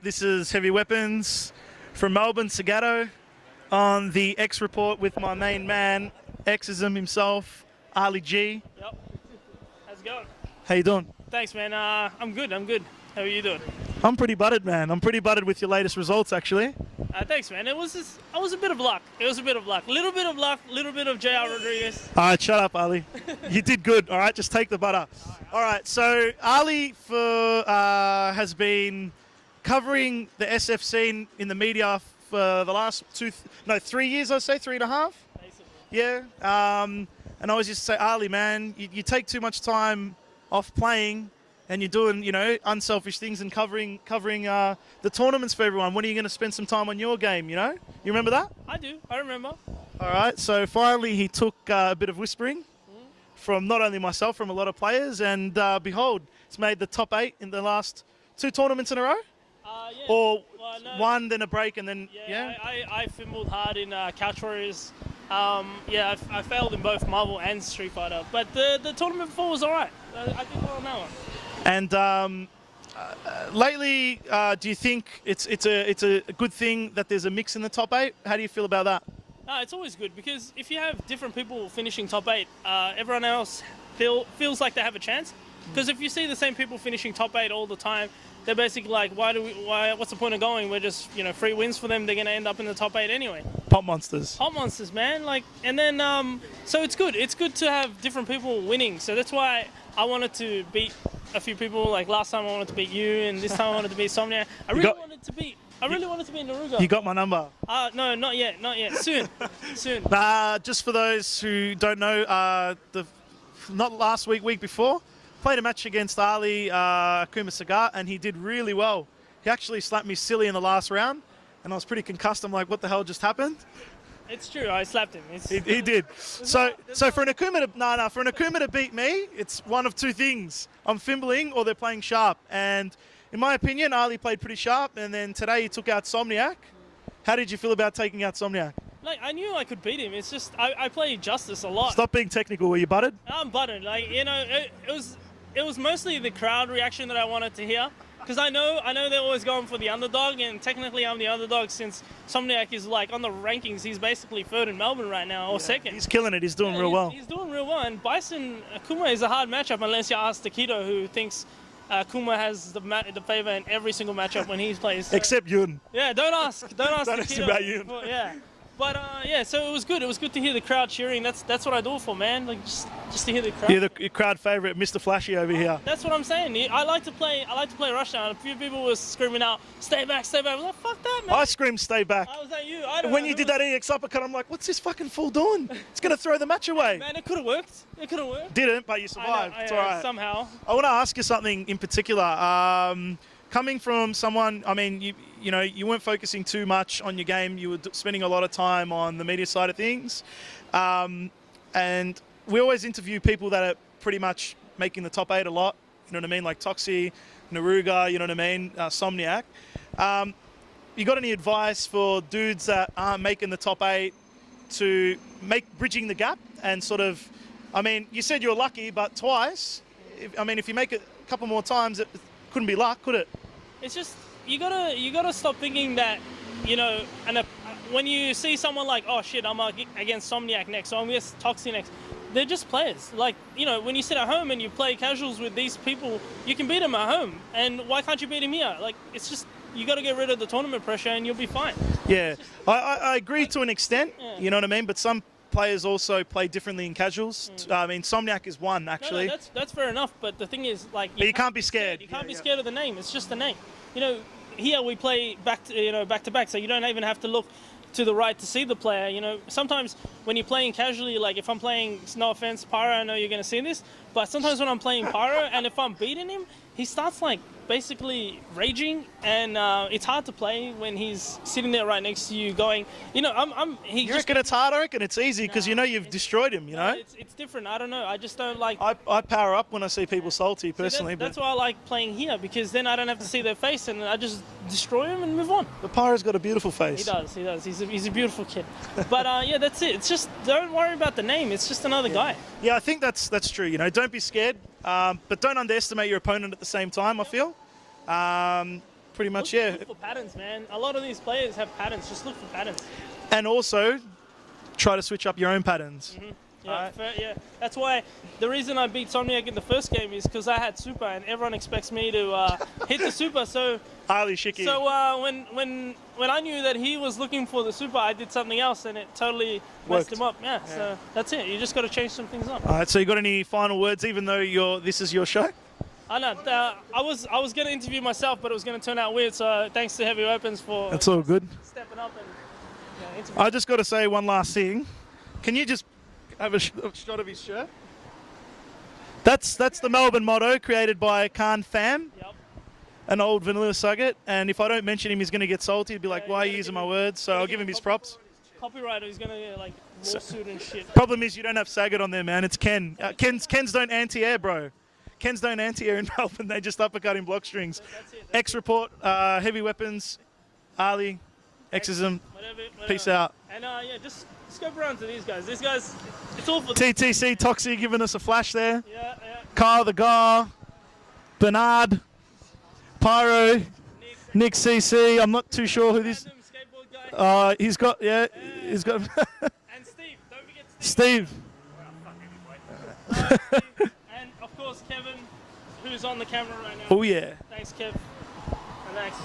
This is Heavy Weapons from Melbourne, Sagato, on the X Report with my main man, Xism himself, Ali G. Yep. How's it going? How you doing? Thanks, man. I'm good. How are you doing? I'm pretty buttered, man. I'm pretty buttered with your latest results, actually. Thanks, man. It was a bit of luck. Little bit of luck, little bit of JR Rodriguez. All right, shut up, Ali. You did good. All right, just take the butter. All right, so Ali has been covering the SF scene in the media for the last 3 years, I'd say, 3.5. Basically. Yeah. And I always used to say, Ali, man, you take too much time off playing, and you're doing, unselfish things and covering the tournaments for everyone. When are you going to spend some time on your game, You remember that? I do. I remember. All right. So finally he took a bit of whispering from not only myself, from a lot of players. And behold, it's made the top 8 in the last 2 tournaments in a row? Yeah. Or no. one, then a break, and then, I fumbled hard in Couch Warriors. I failed in both Marvel and Street Fighter. But the tournament before was all right. I did well on that one. And lately, do you think it's a good thing that there's a mix in the top 8? How do you feel about that? No, it's always good because if you have different people finishing top 8, everyone else feels like they have a chance. Because if you see the same people finishing top 8 all the time, they're basically like, what's the point of going? We're just, free wins for them. They're going to end up in the top 8 anyway. Pop monsters. Pop monsters, man. So it's good. It's good to have different people winning. So that's why I wanted to beat a few people. Like last time I wanted to beat you, and this time I wanted to beat Somniac. I really wanted to beat Naruga. You got my number? No, not yet. Soon. Just for those who don't know, not last week before, played a match against Ali Akuma Sagat, and he did really well. He actually slapped me silly in the last round, and I was pretty concussed. I'm like, what the hell just happened? It's true, I slapped him. He did. So for an Akuma to beat me, it's one of 2 things. I'm fimbling or they're playing sharp. And in my opinion, Ali played pretty sharp, and then today he took out Somniac. How did you feel about taking out Somniac? Like, I knew I could beat him. It's just I play Justice a lot. Stop being technical. Were you buttered? I'm buttered. It was mostly the crowd reaction that I wanted to hear. Because I know they're always going for the underdog, and technically I'm the underdog since Somniac is like on the rankings. He's basically 3rd in Melbourne right now, or 2nd. He's killing it. He's doing real well. He's doing real well. And Bison Akuma is a hard matchup unless you ask Takedo, who thinks Akuma has the favor in every single matchup when he plays. So. Except Yun. Yeah, don't ask Don't Takedo. ask about Yun. Well, yeah. But so it was good. It was good to hear the crowd cheering. That's what I do it for, man. Like just to hear the crowd. You're the crowd favorite, Mr. Flashy over here. That's what I'm saying. I like to play Rushdown. A few people were screaming out, "Stay back, stay back." I was like, "Fuck that, man." I screamed, "Stay back." I was like, you. When you did that EX uppercut, I'm like, what's this fucking fool doing? It's going to throw the match away. Man, it could have worked. Didn't, but you survived. It's all right. Somehow. I want to ask you something in particular. Coming from someone, I mean, you weren't focusing too much on your game. You were spending a lot of time on the media side of things. And we always interview people that are pretty much making the top 8 a lot. You know what I mean? Like Toxie, Naruga, you know what I mean? Somniac. You got any advice for dudes that aren't making the top 8 to bridging the gap and sort of, I mean, you said you're lucky, but twice. If you make it a couple more times, it couldn't be luck, could it? It's just you gotta stop thinking that, and when you see someone like, oh shit, I'm against Somniac next, so I'm against Toxie next. They're just players. Like, when you sit at home and you play casuals with these people, you can beat them at home. And why can't you beat them here? Like, it's just, you got to get rid of the tournament pressure and you'll be fine. Yeah, I agree to an extent, you know what I mean? But some players also play differently in casuals. I mean, Somniac is one, actually. No, that's fair enough, but the thing is, like... you can't be scared. You can't be scared of the name. It's just the name. Here we play back to back, so you don't even have to look to the right to see the player. Sometimes when you're playing casually, like if I'm playing, no offense, Pyro, I know you're going to see this, but sometimes when I'm playing Pyro and if I'm beating him, he starts like basically raging, and it's hard to play when he's sitting there right next to you going, you reckon it's hard? I reckon it's easy because you've destroyed him, It's different. I don't know. I just don't like... I power up when I see people salty, personally. That's why I like playing here, because then I don't have to see their face and I just destroy him and move on. But Pyro's got a beautiful face. He does. He's a beautiful kid. But that's it. It's just, don't worry about the name. It's just another guy. Yeah, I think that's true. Don't be scared, but don't underestimate your opponent at the same time, I feel. pretty much, yeah. Look for patterns, man. A lot of these players have patterns. Just look for patterns. And also, try to switch up your own patterns. Yeah, yeah. That's why the reason I beat Somniac in the first game is because I had super, and everyone expects me to hit the super. So Ali Shiki. So when I knew that he was looking for the super, I did something else, and it totally messed him up. Yeah. So that's it. You just got to change some things up. All right. So you got any final words, even though this is your show? I know. I was going to interview myself, but it was going to turn out weird. So thanks to Heavy Weapons for That's all good. stepping up and interviewing. I just got to say one last thing. Can you just have a shot of his shirt? That's the Melbourne motto, created by Khan Pham, an old Vanilla Sugget. And if I don't mention him, he's going to get salty. He'd be like, "Why are you using my words?" So I'll give him his props. Copyright, he's going to get like lawsuit and shit. Problem is, you don't have Saget on there, man. It's Ken. Ken's don't anti-air, bro. Ken's don't anti-air in Melbourne. They just uppercut in block strings. X Report, Heavy Weapons, Ali, Exism. Whatever. Peace out. And yeah, just scope around to these guys. These guys, it's all for TTC Toxie giving us a flash there. Yeah. Kyle the Gar, Bernard, Pyro, Nick CC. I'm not too sure who this. Skateboard guy. He's got. And Steve. Don't forget Steve. Steve. And of course Kevin, who's on the camera right now. Oh yeah. Thanks, Kev. And thanks.